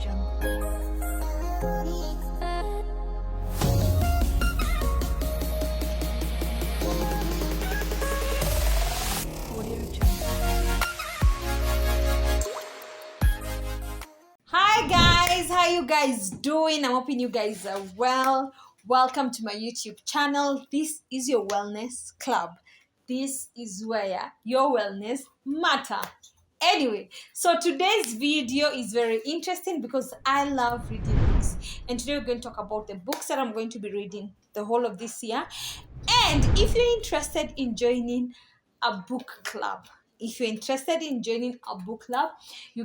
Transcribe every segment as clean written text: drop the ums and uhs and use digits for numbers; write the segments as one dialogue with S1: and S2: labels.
S1: Hi guys, how you guys doing? I'm hoping you guys are well. Welcome to my YouTube channel. This is your wellness club. This is where your wellness matter. Anyway, so today's video is very interesting because I love reading books. And today we're going to talk about the books that I'm going to be reading the whole of this year. And if you're interested in joining a book club, you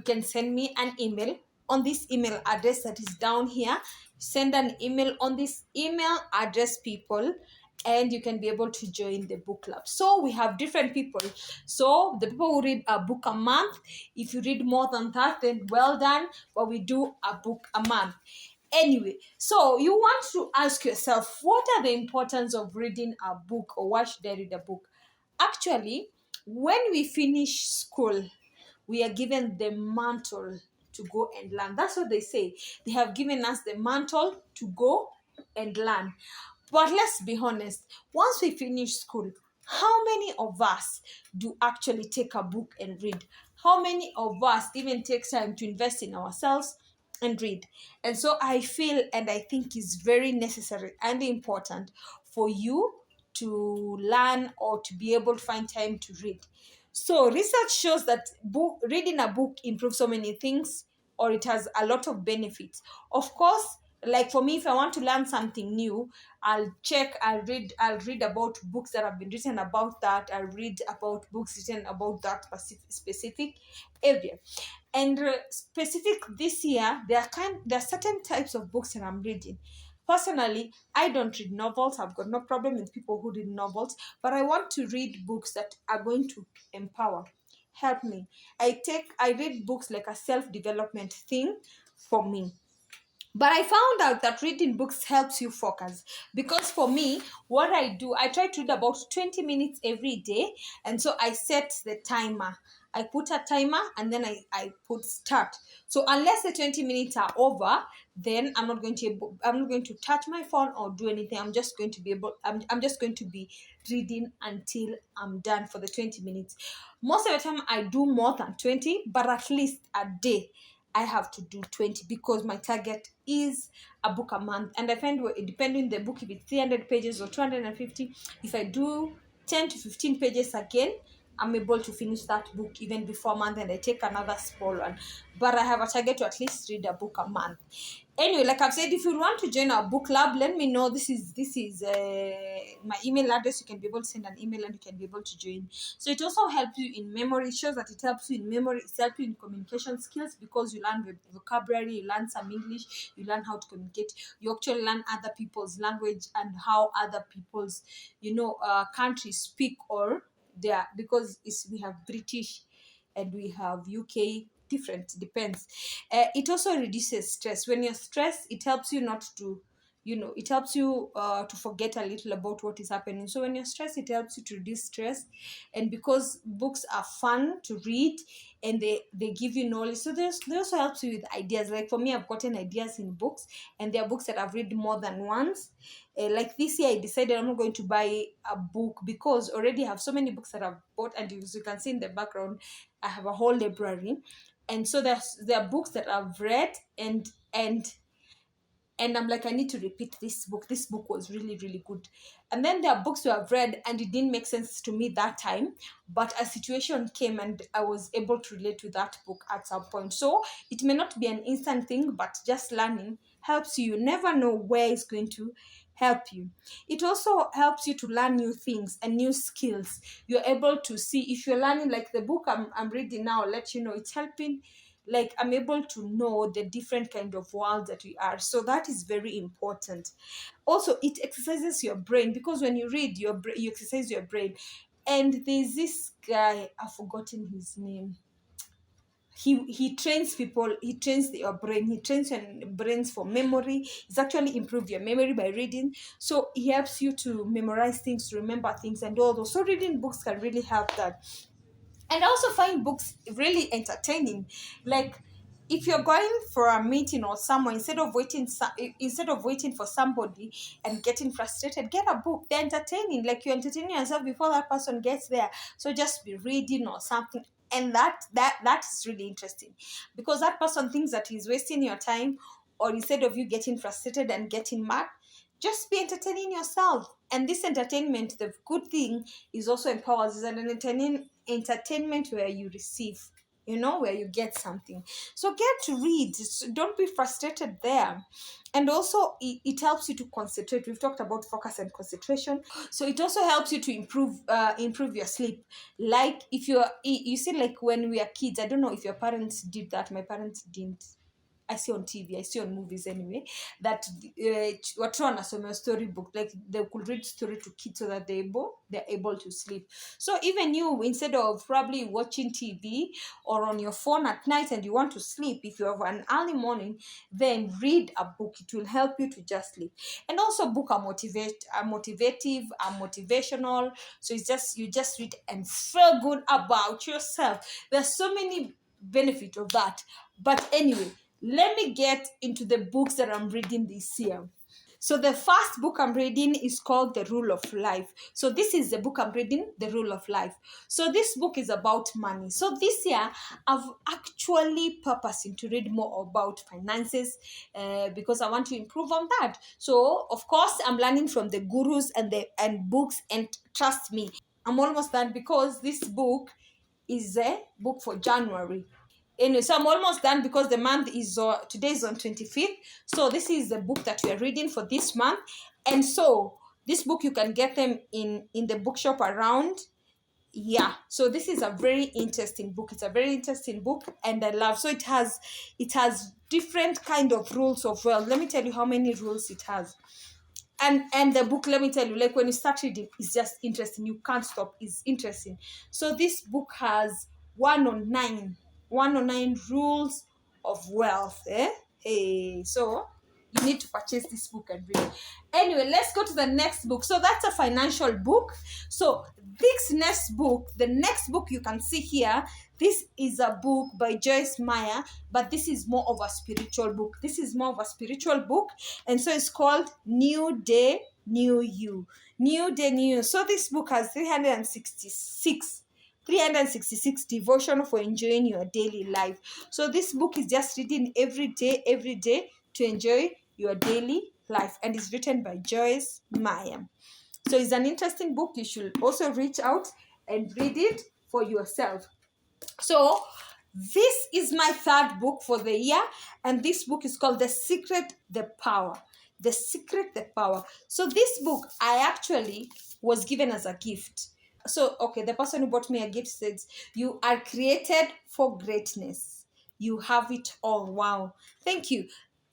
S1: can send me an email on this email address that is down here. Send an email on this email address, people, and you can be able to join the book club. So we have different people. So the people who read a book a month, if you read more than that, then well done, but we do a book a month. Anyway, so you want to ask yourself, what are the importance of reading a book, or why should I read a book? Actually, when we finish school, we are given the mantle to go and learn. That's what they say. They have given us the mantle to go and learn. But let's be honest, once we finish school, how many of us do actually take a book and read? How many of us even take time to invest in ourselves and read? And so I feel and I think it's very necessary and important for you to learn or to be able to find time to read. So research shows that reading a book improves so many things, or it has a lot of benefits. Of course, like for me, if I want to learn something new, I'll read about books that have been written about that. I'll read about books written about that specific area. And specific this year, there are certain types of books that I'm reading. Personally, I don't read novels. I've got no problem with people who read novels, but I want to read books that are going to empower, help me. I read books like a self-development thing for me. But I found out that reading books helps you focus, because for me, what I do, I try to read about 20 minutes every day. And so I set the timer. I put a timer and then I put start. So unless the 20 minutes are over, then I'm not going to touch my phone or do anything. I'm just going to be reading until I'm done for the 20 minutes. Most of the time I do more than 20, but at least a day I have to do 20, because my target is a book a month. And I find, depending on the book, if it's 300 pages or 250, if I do 10 to 15 pages again, I'm able to finish that book even before a month, and I take another small one. But I have a target to at least read a book a month. Anyway, like I've said, if you want to join our book club, let me know. This is my email address. You can be able to send an email and you can be able to join. So it also helps you in memory. It shows that it helps you in memory. It helps you in communication skills, because you learn vocabulary, you learn some English, you learn how to communicate. You actually learn other people's language and how other people's, countries speak, or there, because we have British and we have UK, different, depends. It also reduces stress. When you're stressed, it helps you not to, it helps you to forget a little about what is happening. So when you're stressed, it helps you to reduce stress. And because books are fun to read and they give you knowledge, so they also helps you with ideas. Like for me, I've gotten ideas in books, and there are books that I've read more than once. Like this year, I decided I'm not going to buy a book, because already I have so many books that I've bought, and as you can see in the background, I have a whole library. And so there are books that I've read, and I'm like, I need to repeat this book. This book was really, really good. And then there are books that I've read and it didn't make sense to me that time, but a situation came and I was able to relate to that book at some point. So it may not be an instant thing, but just learning helps you. You never know where it's going to help you. It also helps you to learn new things and new skills. You're able to see, if you're learning, like the book I'm reading now, I'll let you know, it's helping. Like I'm able to know the different kind of worlds that we are. So that is very important. Also, it exercises your brain, because when you read, you exercise your brain. And there's this guy, I've forgotten his name. He trains people, he trains your brain, he trains your brains for memory. It's actually improve your memory by reading. So he helps you to memorize things, to remember things, and all those. So reading books can really help that. And I also find books really entertaining. Like if you're going for a meeting or somewhere, instead of waiting for somebody and getting frustrated, get a book. They're entertaining, like you're entertaining yourself before that person gets there. So just be reading or something, and that is really interesting, because that person thinks that he's wasting your time, or instead of you getting frustrated and getting mad, just be entertaining yourself. And this entertainment, the good thing is also empowers. It's an entertainment where you receive, where you get something. So get to read. Don't be frustrated there. And also it helps you to concentrate. We've talked about focus and concentration. So it also helps you to improve your sleep. Like if you see, like when we are kids, I don't know if your parents did that. My parents didn't. I see on TV, I see on movies anyway, that watu wanasomea storybook, like they could read story to kids so that they're able to sleep. So even you, instead of probably watching TV or on your phone at night and you want to sleep, if you have an early morning, then read a book. It will help you to just sleep. And also book are motivative, are motivational. So it's just, you just read and feel good about yourself. There's so many benefits of that. But anyway, let me get into the books that I'm reading this year. So the first book I'm reading is called The Rule of Life. So this is the book I'm reading, The Rule of Life. So this book is about money. So this year I've actually purposing to read more about finances because I want to improve on that. So of course I'm learning from the gurus and books, and trust me, I'm almost done, because this book is a book for January. Anyway, so I'm almost done, because the month is today is on 25th. So this is the book that we are reading for this month. And so this book, you can get them in the bookshop around. Yeah, so this is a very interesting book. It's a very interesting book, and I love. So it has different kind of rules of wealth. Let me tell you how many rules it has. And the book, let me tell you, like when you start reading, it's just interesting. You can't stop. It's interesting. So this book has 109 rules of wealth. Hey, so you need to purchase this book and read it. Anyway, let's go to the next book. So that's a financial book. So the next book you can see here, this is a book by Joyce Meyer, but this is more of a spiritual book. And so it's called New Day, New You. New Day, New You. So this book has 366 devotion for enjoying your daily life. So this book is just reading every day to enjoy your daily life, and it's written by Joyce Meyer. So it's an interesting book. You should also reach out and read it for yourself. So this is my third book for the year, and this book is called The Secret, the Power. The Secret, the Power. So this book I actually was given as a gift. So, okay, the person who bought me a gift says, "You are created for greatness. You have it all." Wow. Thank you.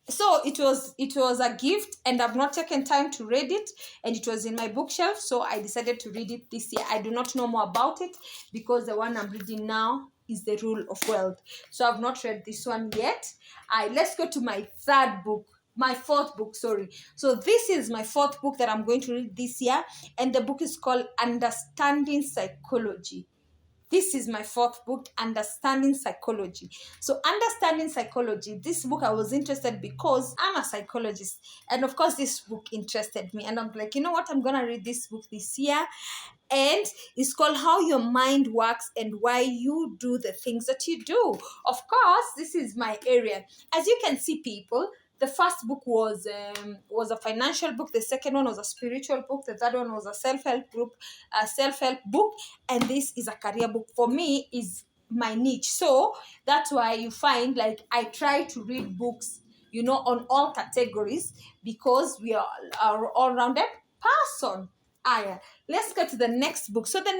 S1: So it was a gift, and I've not taken time to read it, and it was in my bookshelf, so I decided to read it this year. I do not know more about it, because the one I'm reading now is The Rule of Wealth. So I've not read this one yet. Let's go to my fourth book, sorry. So this is my fourth book that I'm going to read this year, and the book is called Understanding Psychology. This is my fourth book, Understanding Psychology. So Understanding Psychology, this book I was interested because I'm a psychologist. And of course, this book interested me. And I'm like, you know what? I'm going to read this book this year. And it's called How Your Mind Works and Why You Do the Things That You Do. Of course, this is my area. As you can see, people, the first book was a financial book. The second one was a spiritual book. The third one was a self-help book. And this is a career book. For me, is my niche. So that's why you find, like, I try to read books, on all categories, because we are all-rounded person. Let's go to the next book. So the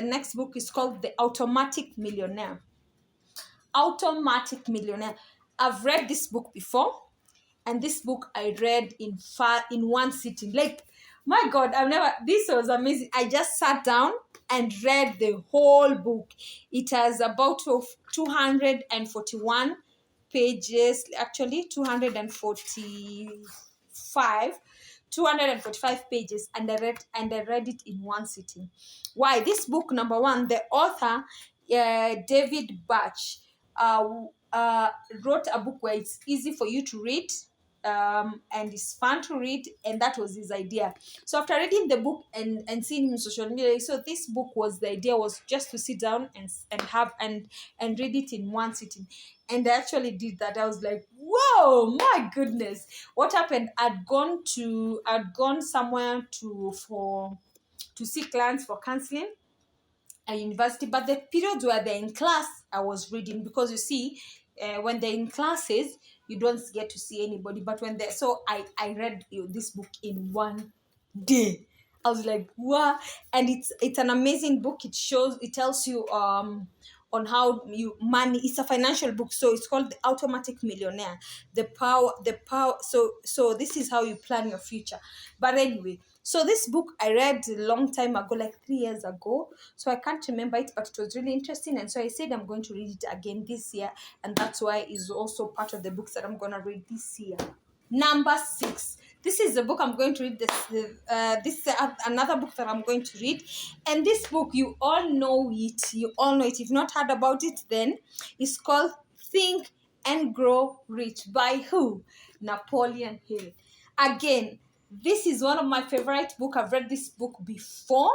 S1: next book, is called The Automatic Millionaire. Automatic Millionaire. I've read this book before, and this book I read in one sitting. Like, my God, this was amazing. I just sat down and read the whole book. It has about 241 pages, actually 245 pages, and I read it in one sitting. Why? This book, number one, the author, David Batch, uh, wrote a book where it's easy for you to read, and it's fun to read, and that was his idea. So after reading the book and seeing him on social media, so this book was, the idea was just to sit down and have and read it in one sitting. And I actually did that. I was like, whoa, my goodness, what happened? I'd gone somewhere to see clients for counseling at university, but the periods where they're in class, I was reading, because you see, when they're in classes, you don't get to see anybody. But when they, so I read this book in one day. I was like, wow. And it's an amazing book. It tells you on how you money. It's a financial book, so it's called the Automatic Millionaire. The power. So this is how you plan your future. But anyway, so this book I read a long time ago, like 3 years ago. So I can't remember it, but it was really interesting. And so I said I'm going to read it again this year. And that's why it's also part of the books that I'm going to read this year. Number 6. This is the book I'm going to read. This is another book that I'm going to read. And this book, you all know it. You all know it. If you've not heard about it, then it's called Think and Grow Rich by who? Napoleon Hill. Again, this is one of my favorite books. I've read this book before,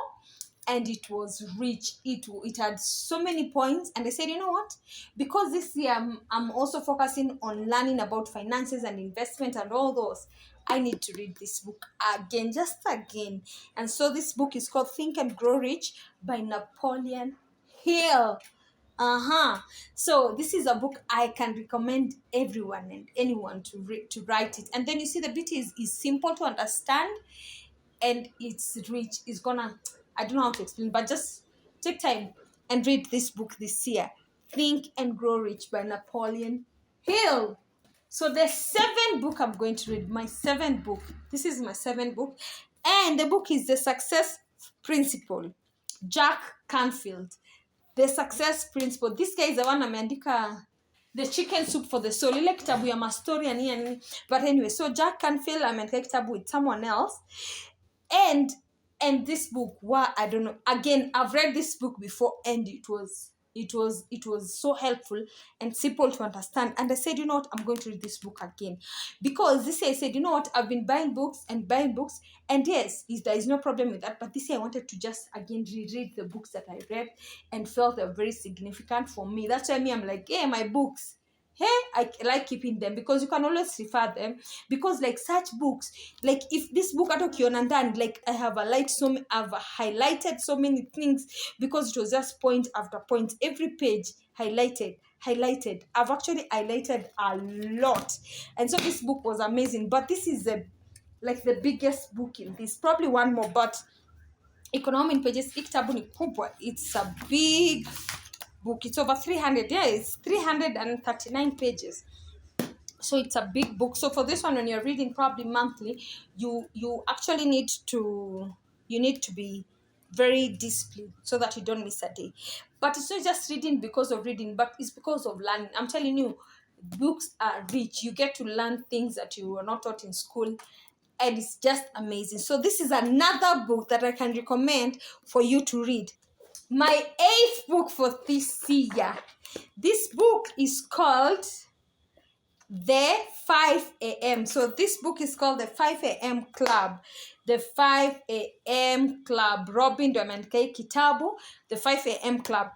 S1: and it was rich. It had so many points, and I said, you know what, because this year I'm also focusing on learning about finances and investment and all those, I need to read this book again, just again. And so this book is called Think and Grow Rich by Napoleon Hill. So this is a book I can recommend everyone and anyone to read, to write it. And then you see, the beauty is simple to understand, and it's rich. It's gonna, I don't know how to explain, but just take time and read this book this year. Think and Grow Rich by Napoleon Hill. So the 7th book I'm going to read, my 7th book. This is my 7th book. And the book is The Success Principle. Jack Canfield. The Success Principle. This guy is the one ameandika The Chicken Soup for the Soul. Ile kitabu ya mastori ya nini. But anyway, so Jack Canfield ameandika kitabu with someone else. And this book, I don't know, again, I've read this book before, and it was so helpful and simple to understand. And I said, you know what, I'm going to read this book again, because this year I said, you know what, I've been buying books, and yes, there is no problem with that, but this year I wanted to just again reread the books that I read and felt they were very significant for me. That's why I'm like, hey, my books, hey, I like keeping them, because you can always refer them, because like such books, like if this book hata ukiona ndani, like I've highlighted so many things, because it was just point after point, every page highlighted. I've actually highlighted a lot, and so this book was amazing. But this is the biggest book in this, probably one more, but economy in pages. Kitabu ni kubwa. It's a big book. It's over 300. Yeah, it's 339 pages. So it's a big book. So for this one, when you're reading probably monthly, you actually need to be very disciplined so that you don't miss a day. But it's not just reading because of reading, but it's because of learning. I'm telling you, books are rich. You get to learn things that you were not taught in school, and it's just amazing. So this is another book that I can recommend for you to read. My 8th book for this year. This book is called The 5 a.m. So this book is called The 5 a.m. Club. The 5 a.m. Club. Robin Domenkei Kitabu, The 5 a.m. Club.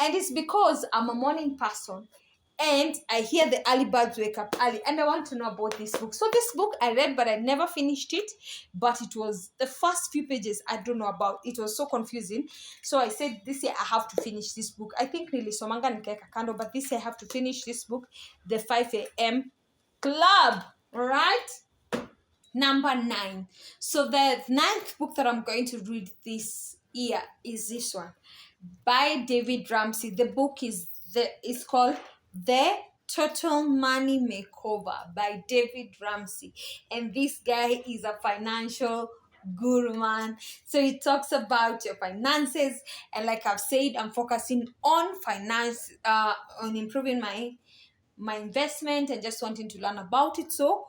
S1: And it's because I'm a morning person, and I hear the early birds wake up early, and I want to know about this book. So this book I read, but I never finished it. But it was the first few pages I don't know about. It was so confusing. So I said this year I have to finish this book. I think nilisomanga nikaeka kando, but this year I have to finish this book, The 5 a.m. Club. All right? Number 9. So the 9th book that I'm going to read this year is this one by David Ramsey. The book is called The Total Money Makeover by David Ramsey. And this guy is a financial guru, man. So he talks about your finances, and like I've said, I'm focusing on finance, on improving my investment, and just wanting to learn about it. So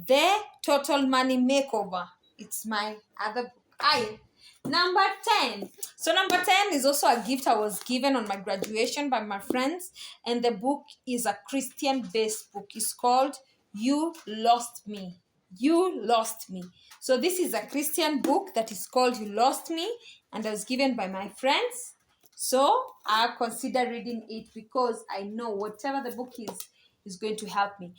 S1: The Total Money Makeover, it's my other book. Number 10. So number 10 is also a gift I was given on my graduation by my friends. And the book is a Christian-based book. It's called You Lost Me. You Lost Me. So this is a Christian book that is called You Lost Me. And I was given by my friends. So I consider reading it because I know whatever the book is going to help me.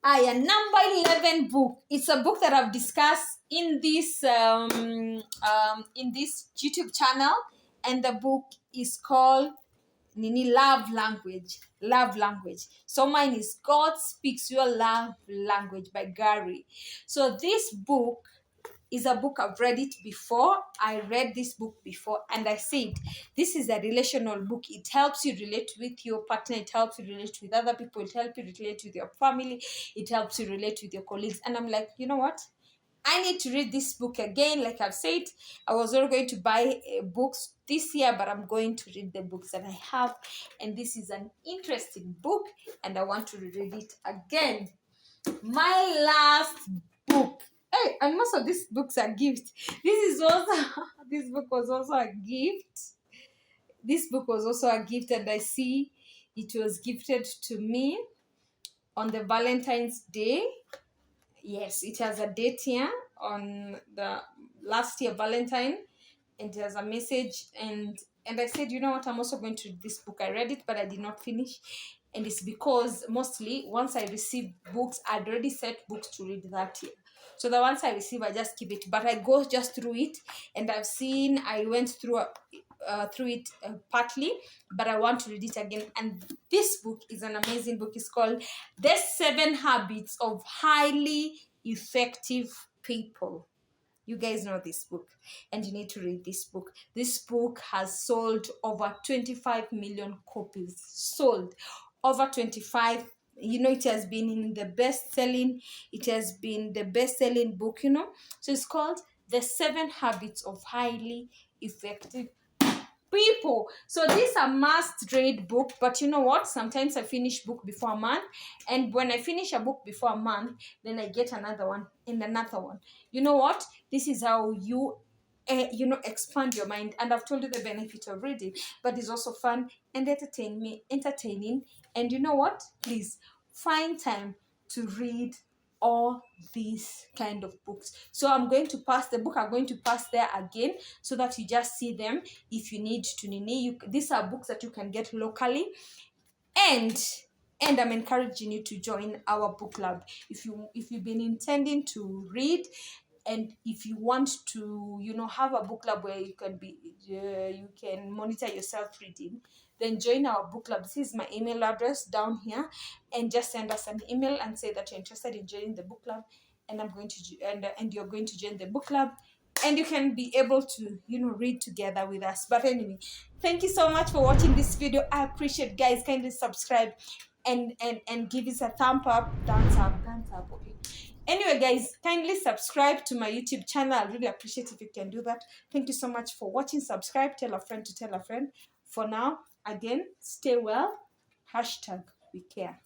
S1: Number 11 book. It's a book that I've discussed in this YouTube channel, and the book is called Nini Love Language. Love Language. So mine is God Speaks Your Love Language by Gary. So this book is a book I've read it before. I read this book before and I said, this is a relational book. It helps you relate with your partner. It helps you relate with other people. It helps you relate with your family. It helps you relate with your colleagues. And I'm like, you know what? I need to read this book again. Like I've said, I was not going to buy books this year, but I'm going to read the books that I have. And this is an interesting book and I want to read it again. My last book. Hey, and most of these books are gifts. This book was also a gift. This book was also a gift, and I see it was gifted to me on the Valentine's Day. Yes, it has a date here on the last year Valentine, and it has a message, and I said, you know what, I'm also going to read this book. I read it, but I did not finish. And it's because mostly once I receive books, I'd already set books to read that year. So the ones I receive, I just keep it. But I go just through it, and I went through it partly, but I want to read it again. And this book is an amazing book. It's called The 7 Habits of Highly Effective People. You guys know this book, and you need to read this book. This book has sold over 25 million copies. Sold over 25. It has been in the best-selling. It has been the best-selling book, So it's called The 7 Habits of Highly Effective People. So this is a must-read book, but you know what? Sometimes I finish book before a month, and when I finish a book before a month, then I get another one and another one. You know what? This is how you expand your mind. And I've told you the benefit of reading, but it's also fun and entertaining. And you know what? Please find time to read all these kind of books. So I'm going to pass the book. I'm going to pass there again so that you just see them. If you need to Nini, these are books that you can get locally. And I'm encouraging you to join our book club. If you've been intending to read, and if you want to have a book club where you can monitor yourself reading, then join our book club. This is my email address down here, and just send us an email and say that you're interested in joining the book club, and and you're going to join the book club, and you can be able to read together with us. But anyway, thank you so much for watching this video. I appreciate, guys. Kindly subscribe and give us a thumbs up. Okay. Anyway, guys, kindly subscribe to my YouTube channel. I really appreciate if you can do that. Thank you so much for watching. Subscribe, tell a friend to tell a friend. For now, again, stay well. #we care.